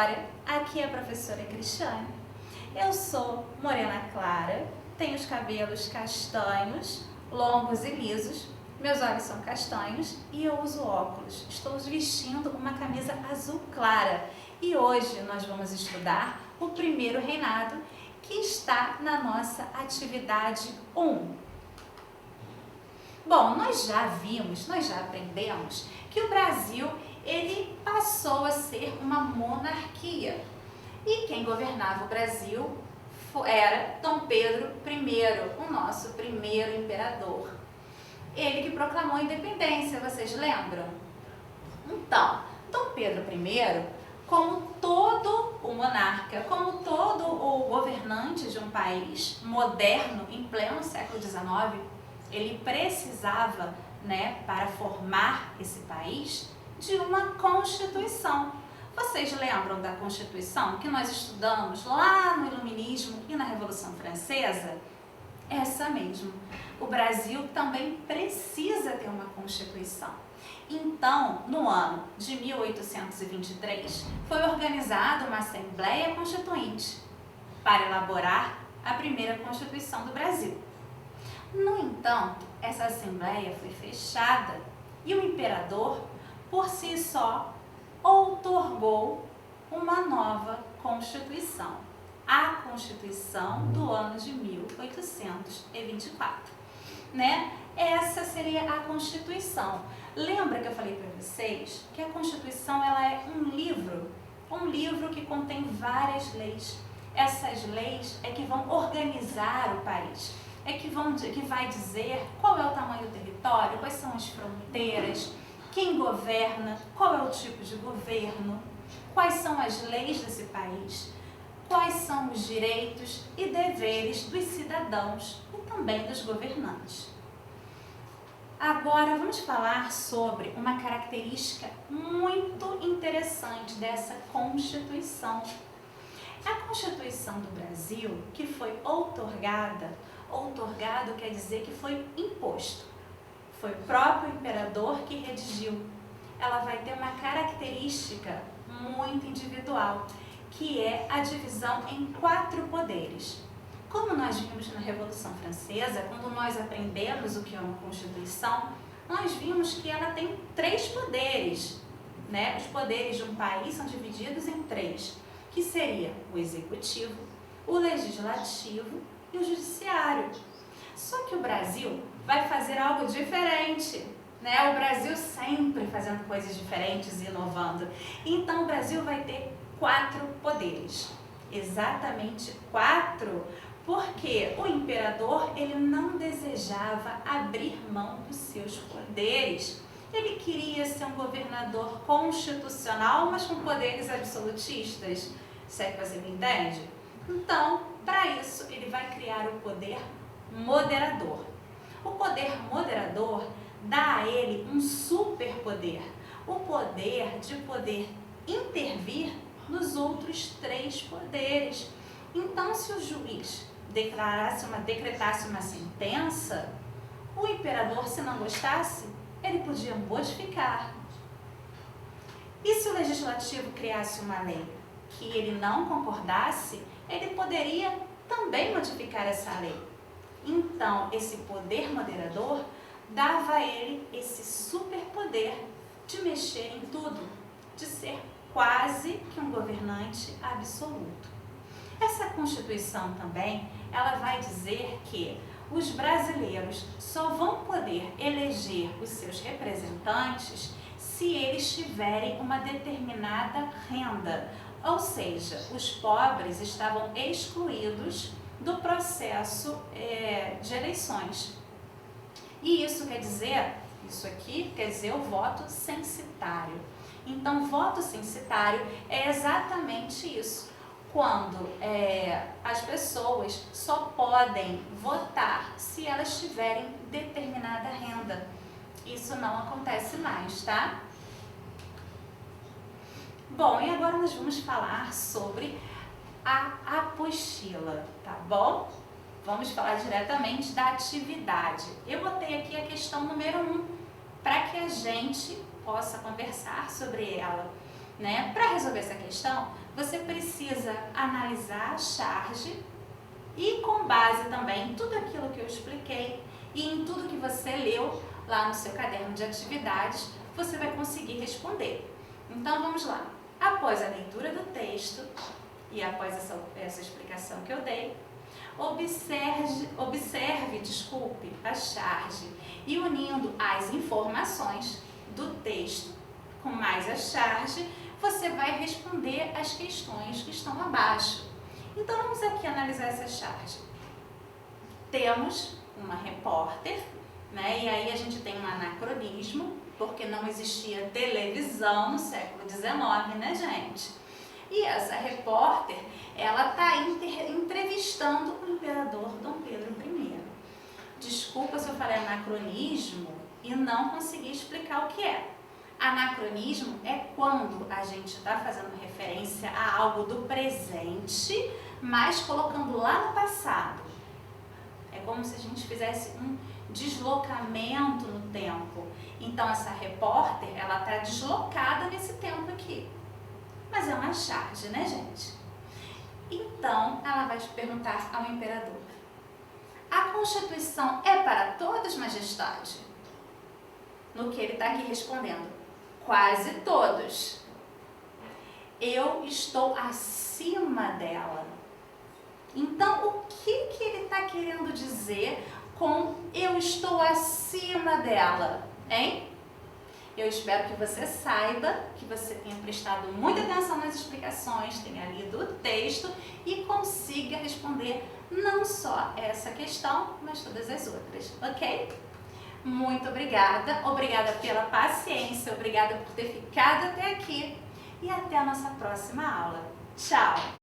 História, aqui é a professora Cristiane. Eu sou morena clara, tenho os cabelos castanhos, longos e lisos, meus olhos são castanhos e eu uso óculos. Estou vestindo uma camisa azul clara e hoje nós vamos estudar o primeiro reinado que está na nossa atividade 1. Bom, nós já aprendemos que o Brasil ele passou a ser uma monarquia. E quem governava o Brasil era Dom Pedro I, o nosso primeiro imperador. Ele que proclamou a independência, vocês lembram? Então, Dom Pedro I, como todo o monarca, como todo o governante de um país moderno em pleno século XIX, ele precisava, para formar esse país, de uma Constituição. Vocês lembram da Constituição que nós estudamos lá no Iluminismo e na Revolução Francesa? Essa mesmo. O Brasil também precisa ter uma Constituição. Então, no ano de 1823, foi organizada uma Assembleia Constituinte para elaborar a primeira Constituição do Brasil. No entanto, essa Assembleia foi fechada e o imperador, por si só, outorgou uma nova Constituição, a Constituição do ano de 1824. Essa seria a Constituição. Lembra que eu falei para vocês que a Constituição ela é um livro que contém várias leis. Essas leis é que vão organizar o país, que vai dizer qual é o tamanho do território, quais são as fronteiras, quem governa, qual é o tipo de governo, quais são as leis desse país, quais são os direitos e deveres dos cidadãos e também dos governantes. Agora vamos falar sobre uma característica muito interessante dessa Constituição. A Constituição do Brasil, que foi outorgado quer dizer que foi imposto. Foi o próprio imperador que redigiu. Ela vai ter uma característica muito individual, que é a divisão em 4 poderes. Como nós vimos na Revolução Francesa, quando nós aprendemos o que é uma Constituição, nós vimos que ela tem 3 poderes. Os poderes de um país são divididos em 3, que seria o Executivo, o Legislativo e o Judiciário. Só que o Brasil vai fazer algo diferente, O Brasil sempre fazendo coisas diferentes e inovando. Então o Brasil vai ter 4 poderes, exatamente 4, porque o imperador ele não desejava abrir mão dos seus poderes. Ele queria ser um governador constitucional, mas com poderes absolutistas. Se é que você me entende? Então, para isso, ele vai criar o poder moderador. O poder moderador dá a ele um superpoder, o poder de poder intervir nos outros 3 poderes. Então, se o juiz decretasse uma sentença, o imperador, se não gostasse, ele podia modificar. E se o legislativo criasse uma lei que ele não concordasse, ele poderia também modificar essa lei. Então, esse poder moderador dava a ele esse superpoder de mexer em tudo, de ser quase que um governante absoluto. Essa Constituição também, ela vai dizer que os brasileiros só vão poder eleger os seus representantes se eles tiverem uma determinada renda, ou seja, os pobres estavam excluídos do processo de eleições. E isso aqui quer dizer o voto censitário. Então, voto censitário é exatamente isso. Quando as pessoas só podem votar se elas tiverem determinada renda. Isso não acontece mais, tá? Bom, e agora nós vamos falar sobre a apostila, tá bom? Vamos falar diretamente da atividade. Eu botei aqui a questão número 1 para que a gente possa conversar sobre ela. né? Para resolver essa questão, você precisa analisar a charge e, com base também em tudo aquilo que eu expliquei e em tudo que você leu lá no seu caderno de atividades, você vai conseguir responder. Então vamos lá. Após a leitura do texto e após essa explicação que eu dei, observe, a charge e unindo as informações do texto com mais a charge, você vai responder as questões que estão abaixo. Então vamos aqui analisar essa charge. Temos uma repórter, né? E aí a gente tem um anacronismo, porque não existia televisão no século XIX, né, gente? E essa repórter, ela está entrevistando o imperador Dom Pedro I. Desculpa se eu falei anacronismo e não consegui explicar o que é. Anacronismo é quando a gente está fazendo referência a algo do presente, mas colocando lá no passado. É como se a gente fizesse um deslocamento no tempo. Então essa repórter, ela está deslocada nesse tempo aqui. Mas é uma charge, né, gente? Então ela vai te perguntar ao imperador: a Constituição é para todos, majestade? No que ele está aqui respondendo: quase todos. Eu estou acima dela. Então, o que ele está querendo dizer com eu estou acima dela, hein? Eu espero que você saiba, que você tenha prestado muita atenção nas explicações, tenha lido o texto e consiga responder não só essa questão, mas todas as outras, ok? Muito obrigada pela paciência, obrigada por ter ficado até aqui e até a nossa próxima aula. Tchau!